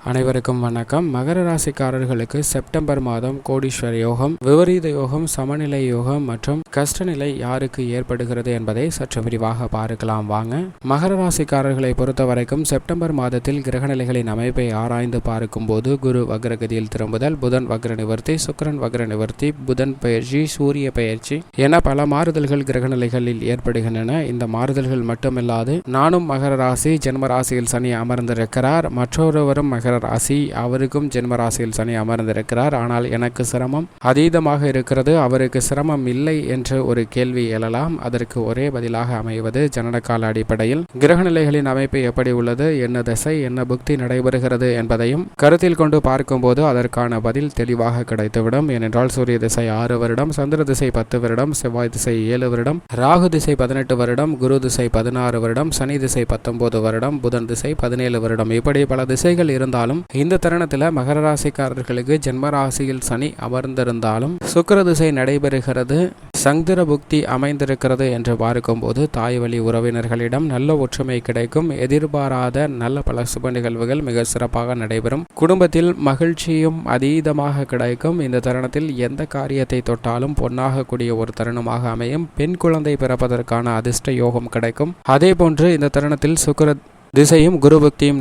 அனைவருக்கும் வணக்கம். மகர ராசிக்காரர்களுக்கு செப்டம்பர் மாதம் கோடீஸ்வர யோகம், விபரீத யோகம், சமநிலை யோகம் மற்றும் கஷ்டநிலை யாருக்கு ஏற்படுகிறது என்பதை சற்று விரிவாக பார்க்கலாம் வாங்க. மகர ராசிக்காரர்களை பொறுத்த வரைக்கும் செப்டம்பர் மாதத்தில் கிரகநிலைகளின் அமைப்பை ஆராய்ந்து பார்க்கும் போது குரு வக்ரகதியில் திரும்புதல், புதன் வக்ர நிவர்த்தி, சுக்கிரன் வக்ர நிவர்த்தி, புதன் பயிற்சி, சூரிய பயிற்சி என பல மாறுதல்கள் கிரகநிலைகளில் ஏற்படுகின்றன. இந்த மாறுதல்கள் மட்டுமில்லாது நானும் மகர ராசி, ஜென்ம ராசியில் சனி அமர்ந்திருக்கிறார். மற்றொருவரும் மகர ராசி, அவருக்கும் ஜென்ம ராசியில் சனி அமர்ந்திருக்கிறார். ஆனால் எனக்கு சிரமம் அதீதமாக இருக்கிறது, அவருக்கு சிரமம் இல்லை என்று ஒரு கேள்வி எழலாம். அதற்கு ஒரே பதிலாக அமைவது ஜனனகால அடிப்படையில் கிரகநிலைகளின் அமைப்பு எப்படி உள்ளது, என்ன திசை, என்ன புக்தி நடைபெறுகிறது என்பதையும் கருத்தில் கொண்டு பார்க்கும்போது அதற்கான பதில் தெளிவாக கிடைத்துவிடும். ஏனென்றால் சூரிய திசை 6 வருடம், சந்திர திசை 10 வருடம், செவ்வாய் திசை 7 வருடம், ராகு திசை 18 வருடம், குரு திசை 16 வருடம், சனி திசை 19 வருடம், புதன் திசை 17 வருடம், இப்படி பல திசைகள் இருந்தாலும் இந்த தருணத்தில் மகர ராசிக்காரர்களுக்கு ஜென்ம ராசியில் சனி அமர்ந்திருந்தாலும் சுக்கிர திசை நடைபெறுகிறது, சந்திர புக்தி அமைந்திருக்கிறது என்று பார்க்கும்போது தாய் வழி உறவினர்களிடம் நல்ல ஒற்றுமை கிடைக்கும். எதிர்பாராத நல்ல பல சுப நிகழ்வுகள் மிக சிறப்பாக நடைபெறும். குடும்பத்தில் மகிழ்ச்சியும் அதீதமாக கிடைக்கும். இந்த தருணத்தில் எந்த காரியத்தை தொட்டாலும் பொன்னாக கூடிய ஒரு தருணமாக அமையும். பெண் குழந்தை பிறப்பதற்கான அதிர்ஷ்ட யோகம் கிடைக்கும். அதே போன்று இந்த தருணத்தில் சுக்கிர திசையும் குரு பக்தியும்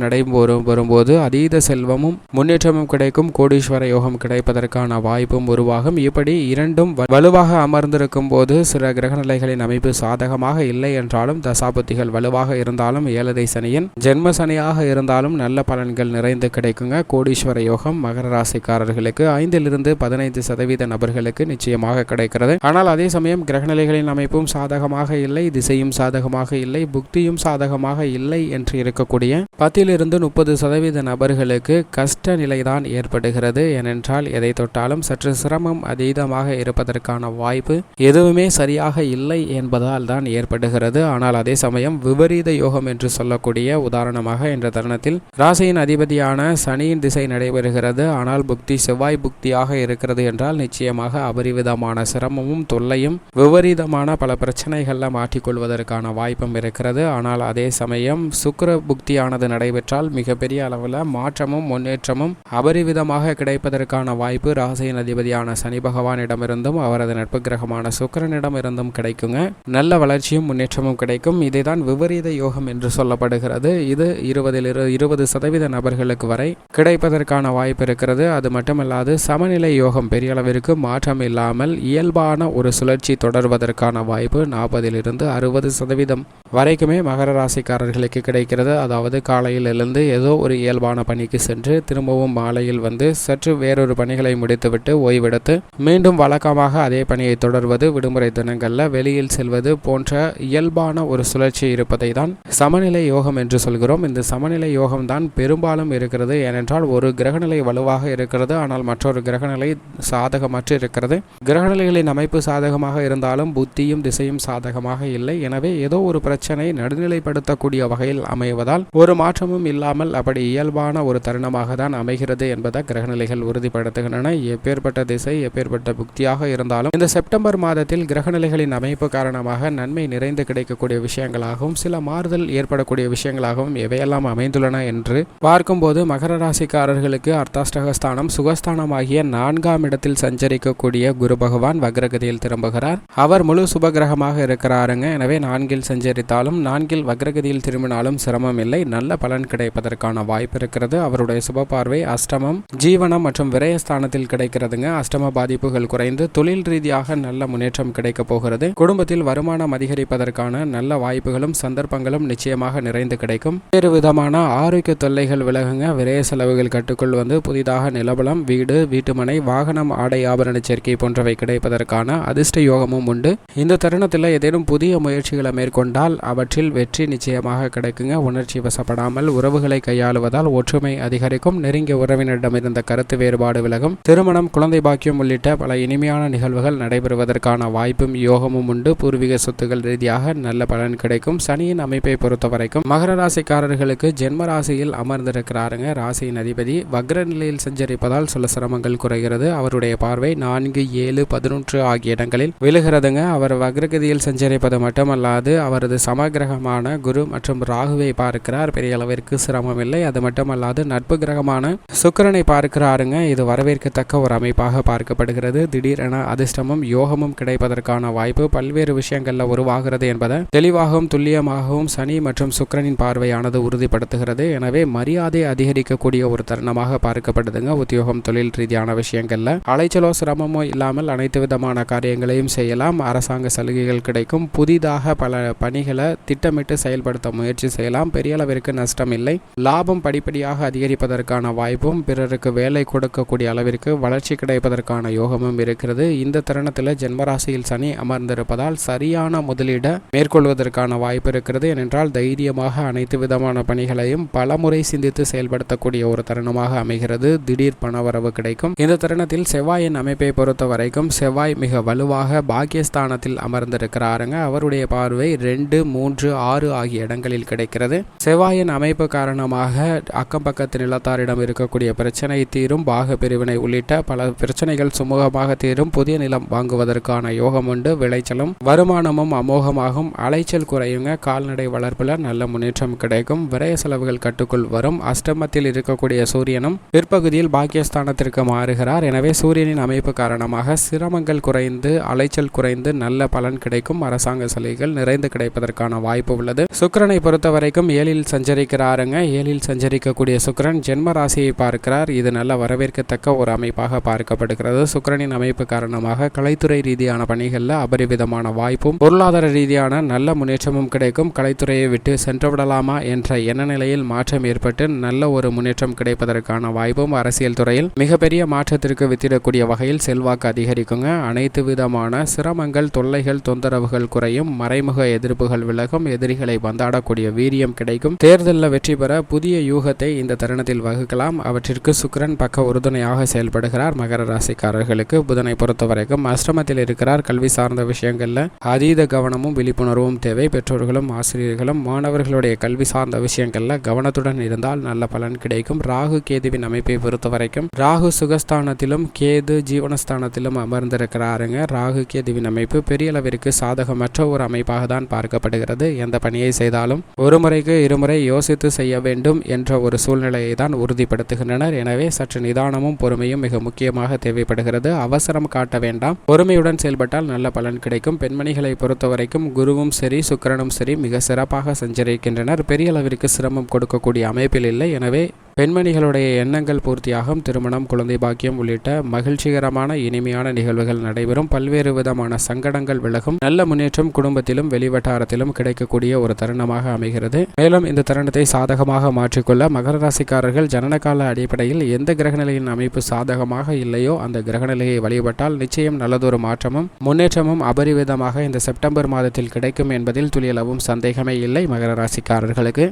வரும்போது அதீத செல்வமும் முன்னேற்றமும் கிடைக்கும். கோடீஸ்வர யோகம் கிடைப்பதற்கான வாய்ப்பும் உருவாகும். இப்படி இரண்டும் வலுவாக அமர்ந்திருக்கும் போது சில கிரகநிலைகளின் அமைப்பு சாதகமாக இல்லை என்றாலும், தசாபுத்திகள் வலுவாக இருந்தாலும், ஏழரை சனியின் ஜென்ம சனியாக இருந்தாலும் நல்ல பலன்கள் நிறைந்து கிடைக்குங்க. கோடீஸ்வர யோகம் மகர ராசிக்காரர்களுக்கு 5-15% நபர்களுக்கு நிச்சயமாக கிடைக்கிறது. ஆனால் அதே சமயம் கிரகநிலைகளின் அமைப்பும் சாதகமாக இல்லை, திசையும் சாதகமாக இல்லை, புக்தியும் சாதகமாக இல்லை என்று இருக்கக்கூடிய 10-30% நபர்களுக்கு கஷ்ட நிலைதான் ஏற்படுகிறது. ஏனென்றால் எதை தொட்டாலும் சற்று சிரமம் அதீதமாக இருப்பதற்கான வாய்ப்பு எதுவுமே சரியாக இல்லை என்பதால் தான் ஏற்படுகிறது. ஆனால் அதே சமயம் விபரீத யோகம் என்று சொல்லக்கூடிய, உதாரணமாக என்ற தருணத்தில் ராசியின் அதிபதியான சனியின் திசை நடைபெறுகிறது. ஆனால் புக்தி செவ்வாய் புக்தியாக இருக்கிறது என்றால் நிச்சயமாக அபரிவிதமான சிரமமும் தொல்லையும் விபரீதமான பல பிரச்சனைகள்ல மாற்றிக்கொள்வதற்கான வாய்ப்பும் இருக்கிறது. ஆனால் அதே சமயம் சுக்கிர புக்தியானது நடைபெற்றால் மிகப்பெரிய அளவில் மாற்றமும் முன்னேற்றமும் அபரிவிதமாக கிடைப்பதற்கான வாய்ப்பு ராசியின் அதிபதியான சனி பகவானிடமிருந்தும் அவரது நட்பு கிரகமான சுக்கிரனிடமிருந்தும் கிடைக்குங்க. நல்ல வளர்ச்சியும் முன்னேற்றமும் கிடைக்கும். இதைதான் விபரீத யோகம் என்று சொல்லப்படுகிறது. இது 20% நபர்களுக்கு வரை கிடைப்பதற்கான வாய்ப்பு இருக்கிறது. அது மட்டுமல்லாது சமநிலை யோகம் பெரிய அளவிற்கு மாற்றம் இல்லாமல் இயல்பான ஒரு சுழற்சி தொடர்வதற்கான வாய்ப்பு 40-60% வரைக்குமே மகர ராசிக்காரர்களுக்கு கிடைக்கிறது. அதாவது காலையில் எழுந்து ஏதோ ஒரு இயல்பான பணிக்கு சென்று திரும்பவும் மாலையில் வந்து சற்று வேறொரு பணிகளை முடித்துவிட்டு ஓய்வெடுத்து மீண்டும் வழக்கமாக அதே பணியை தொடர்வது, விடுமுறை தினங்களில் வெளியில் செல்வது போன்ற இயல்பான ஒரு சுழற்சி இருப்பதை தான் சமநிலை யோகம் என்று சொல்கிறோம். இந்த சமநிலை யோகம் தான் பெரும்பாலும் இருக்கிறது. ஏனென்றால் ஒரு கிரகநிலை வலுவாக இருக்கிறது, ஆனால் மற்றொரு கிரகநிலை சாதகமற்று இருக்கிறது. கிரகநிலைகளின் அமைப்பு சாதகமாக இருந்தாலும் புத்தியும் திசையும் சாதகமாக இல்லை. எனவே ஏதோ ஒரு பிரச்சனை நடுநிலைப்படுத்தக்கூடிய வகையில் அமைவதால் ஒரு மாற்றமும் இல்லாமல் அப்படி இயல்பான ஒரு தருணமாக தான் அமைகிறது என்பதை கிரகநிலைகள் உறுதிப்படுத்துகின்றன. எப்பேற்பட்ட திசை, எப்பேற்பட்ட புக்தியாக இருந்தாலும் இந்த செப்டம்பர் மாதத்தில் கிரகநிலைகளின் அமைப்பு காரணமாக நன்மை நிறைந்து கிடைக்கக்கூடிய விஷயங்களாகவும் சில மாறுதல் ஏற்படக்கூடிய விஷயங்களாகவும் எவையெல்லாம் அமைந்துள்ளன என்று பார்க்கும்போது மகர ராசிக்காரர்களுக்கு அர்த்தாஷ்டகஸ்தானம் சுகஸ்தானம் ஆகிய 4ஆம் இடத்தில் சஞ்சரிக்கக்கூடிய குரு பகவான் வக்ரகதியில் திரும்புகிறார். அவர் முழு சுபகிரகமாக இருக்கிறாருங்க. எனவே 4இல் சஞ்சரித்தாலும் 4இல் வக்ரகதியில் திரும்பினாலும் சிரமம் இல்லை, நல்ல பலன் கிடைப்பதற்கான வாய்ப்பு இருக்கிறது. அவருடைய சுப பார்வை அஷ்டமம், ஜீவனம் மற்றும் விரயஸ்தானத்தில் கிடைக்கிறதுங்க. அஷ்டம பாதிப்புகள் குறைந்து தொழில் ரீதியாக நல்ல முன்னேற்றம் கிடைக்க போகிறது. குடும்பத்தில் வருமானம் அதிகரிப்பதற்கான நல்ல வாய்ப்புகளும் சந்தர்ப்பங்களும் நிச்சயமாக நிறைந்து கிடைக்கும். வேறு விதமான ஆரோக்கிய தொல்லைகள் விலகுங்க. விரய செலவுகள் கட்டுக்குள் வந்து புதிதாக நிலபலம், வீடு, வீட்டுமனை, வாகனம், ஆடை ஆபரண சேர்க்கை போன்றவை கிடைப்பதற்கான அதிர்ஷ்ட யோகமும் உண்டு. இந்த தருணத்தில் ஏதேனும் புதிய முயற்சிகளை மேற்கொண்டால் அவற்றில் வெற்றி நிச்சயமாக கிடைக்குங்க. உணர்ச்சி வசப்படாமல் உறவுகளை கையாளுவதால் ஒற்றுமை அதிகரிக்கும். நெருங்கிய உறவினரிடமிருந்த கருத்து வேறுபாடு விலகும். திருமணம், குழந்தை பாக்கியம் உள்ளிட்ட பல இனிமையான நிகழ்வுகள் நடைபெறுவதற்கான வாய்ப்பும் யோகமும் உண்டு. பூர்வீக சொத்துக்கள் ரீதியாக நல்ல பலன் கிடைக்கும். சனியின் அமைப்பை பொறுத்த வரைக்கும் மகர ராசிக்காரர்களுக்கு ஜென்ம ராசியில் அமர்ந்திருக்கிறாருங்க. ராசியின் அதிபதி வக்ர நிலையில் சஞ்சரிப்பதால் சில சிரமங்கள் குறைகிறது. அவருடைய பார்வை 4, 7, 11 ஆகிய இடங்களில் விழுகிறதுங்க. அவர் வக்ரகதியில் சஞ்சரிப்பது மட்டுமல்லாது அவரது சமகிரகமான குரு மற்றும் ராகுவை பார்க்கிறார். பெரிய அளவிற்கு சிரமம் இல்லை. அது மட்டுமல்லாது நட்பு கிரகமான சுக்கிரனை பார்க்கிறாருங்க. இது வரவேற்கத்தக்க ஒரு அமைப்பாக பார்க்கப்படுகிறது. திடீரென அதிர்ஷ்டமும் யோகமும் கிடைப்பதற்கான வாய்ப்பு பல்வேறு விஷயங்கள்ல உருவாகிறது என்பதை தெளிவாகவும் துல்லியமாகவும் சனி மற்றும் சுக்கிரனின் பார்வையானது உறுதிப்படுத்துகிறது. எனவே மரியாதை அதிகரிக்கக்கூடிய ஒரு தருணமாக பார்க்கப்படுதுங்க. உத்தியோகம் தொழில் ரீதியான விஷயங்கள்ல அலைச்சலோ சிரமமோ இல்லாமல் அனைத்து விதமான காரியங்களையும் செய்யலாம். அரசாங்க சலுகைகள் கிடைக்கும். புதிதாக பல பணிகளை திட்டமிட்டு செயல்படுத்த முயற்சி செய்யலாம். பெரிய அளவிற்கு நஷ்டம் இல்லை. லாபம் படிப்படியாக அதிகரிப்பதற்கான வாய்ப்பும் பிறருக்கு வேலை கொடுக்கக்கூடிய அளவிற்கு வளர்ச்சி கிடைப்பதற்கான யோகமும் இருக்கிறது. இந்த தருணத்தில் ஜென்மராசியில் சனி அமர்ந்திருப்பதால் சரியான முதலீடு மேற்கொள்வதற்கான வாய்ப்பு இருக்கிறது. ஏனென்றால் தைரியமாக அனைத்து விதமான பணிகளையும் பலமுறை சிந்தித்து செயல்படுத்தக்கூடிய ஒரு தருணமாக அமைகிறது. திடீர் பணவரவு கிடைக்கும். இந்த தருணத்தில் செவ்வாயின் அமைப்பை பொறுத்த வரைக்கும் செவ்வாய் மிக வலுவாக பாக்கியஸ்தானத்தில் அமர்ந்திருக்கிறாருங்க. அவருடைய பார்வை 2, 3, 6 ஆகிய இடங்களில் கிடைக்கிறது. செவ்வாயின் அமைப்பு காரணமாக அக்கம் பக்கத்து நிலத்தாரிடம் இருக்கக்கூடிய பிரச்சனை தீரும். பாக பிரிவினை உள்ளிட்ட பல பிரச்சனைகள் சுமூகமாக தீரும். புதிய நிலம் வாங்குவதற்கான யோகம் உண்டு. விளைச்சலும் வருமானமும் அமோகமாகும். அலைச்சல் குறையுங்க. கால்நடை வளர்ப்புல நல்ல முன்னேற்றம் கிடைக்கும். விரய செலவுகள் கட்டுக்குள் வரும். அஷ்டமத்தில் இருக்கக்கூடிய சூரியனும் பிற்பகுதியில் பாக்கியஸ்தானத்திற்கு மாறுகிறார். எனவே சூரியனின் அமைப்பு காரணமாக சிரமங்கள் குறைந்து அலைச்சல் குறைந்து நல்ல பலன் கிடைக்கும். அரசாங்க சலுகைகள் நிறைந்து கிடைப்பதற்கான வாய்ப்பு உள்ளது. சுக்கிரனை பொறுத்த வரைக்கும் 7ல் சஞ்சரிக்கிறாருங்க. 7ல் சஞ்சரிக்கக்கூடிய சுக்கிரன் ஜென்ம ராசியை பார்க்கிறார். இது நல்ல வரவேற்கத்தக்க ஒரு அமைப்பாக பார்க்கப்படுகிறது. சுக்கிரனின் அமைப்பு காரணமாக கலைத்துறை ரீதியான பணிகளில் அபரிவிதமான வாய்ப்பும் பொருளாதார ரீதியான நல்ல முன்னேற்றமும் கிடைக்கும். கலைத்துறையை விட்டு சென்று விடலாமா என்ற எண்ணநிலையில் மாற்றம் ஏற்பட்டு நல்ல ஒரு முன்னேற்றம் கிடைப்பதற்கான வாய்ப்பும் அரசியல் துறையில் மிகப்பெரிய மாற்றத்திற்கு வித்திடக்கூடிய வகையில் செல்வாக்கு அதிகரிக்குங்க. அனைத்து விதமான சிரமங்கள் தொல்லைகள் தொந்தரவுகள் குறையும். மறைமுக எதிர்ப்புகள் விலகும். எதிரிகளை பந்தாடக்கூடிய வீரியம் கிடைக்கும். தேர்தலில் வெற்றி பெற புதிய யூகத்தை இந்த தருணத்தில் வகுக்கலாம். அவற்றிற்கு சுக்கிரன் பக்க உறுதுணையாக செயல்படுகிறார். மகர ராசிக்காரர்களுக்கு புதனை பொறுத்தவரைக்கும் அஷ்டமத்தில் இருக்கிறார். கல்வி சார்ந்த விஷயங்கள்ல அதீத கவனமும் விழிப்புணர்வும் தேவை. பெற்றோர்களும் ஆசிரியர்களும் மாணவர்களுடைய கல்வி சார்ந்த விஷயங்கள்ல கவனத்துடன் இருந்தால் நல்ல பலன் கிடைக்கும். ராகு கேதுவின் அமைப்பை பொறுத்தவரைக்கும் ராகு சுகஸ்தானத்திலும் கேது ஜீவனஸ்தானத்திலும் அமர்ந்திருக்கிறாருங்க. ராகு கேதுவின் அமைப்பு பெரிய அளவிற்கு சாதகமற்ற ஒரு அமைப்பாக தான் பார்க்கப்படுகிறது. எந்த பணியை செய்தாலும் ஒரு முறைக்கு இருமுறை யோசித்து செய்ய வேண்டும் என்ற ஒரு சூழ்நிலையை தான் உறுதிப்படுத்துகின்றனர். எனவே சற்று நிதானமும் பொறுமையும் மிக முக்கியமாக தேவைப்படுகிறது. அவசரம் காட்ட வேண்டாம். பொறுமையுடன் செயல்பட்டால் நல்ல பலன் கிடைக்கும். பெண்மணிகளை பொறுத்தவரைக்கும் குருவும் சரி சுக்கிரனும் சரி மிக சிறப்பாக சஞ்சரிக்கின்றனர். பெரிய அளவிற்கு சிரமம் கொடுக்கக்கூடிய அமைப்பில் இல்லை. எனவே பெண்மணிகளுடைய எண்ணங்கள் பூர்த்தியாகும். திருமணம் குழந்தை பாக்கியம் உள்ளிட்ட மகிழ்ச்சிகரமான இனிமையான நிகழ்வுகள் நடைபெறும். பல்வேறு விதமான சங்கடங்கள் விலகும். நல்ல முன்னேற்றம் குடும்பத்திலும் வெளிவட்டாரத்திலும் கிடைக்கக்கூடிய ஒரு தருணமாக அமைகிறது. மேலும் இந்த தருணத்தை சாதகமாக மாற்றிக்கொள்ள மகர ராசிக்காரர்கள் ஜனனகால அடிப்படையில் எந்த கிரகநிலையின் அமைப்பு சாதகமாக இல்லையோ அந்த கிரகநிலையை வழிபட்டால் நிச்சயம் நல்லதொரு மாற்றமும் முன்னேற்றமும் அபரிவிதமாக இந்த செப்டம்பர் மாதத்தில் கிடைக்கும் என்பதில் துளியளவும் சந்தேகமே இல்லை. மகர ராசிக்காரர்களுக்கு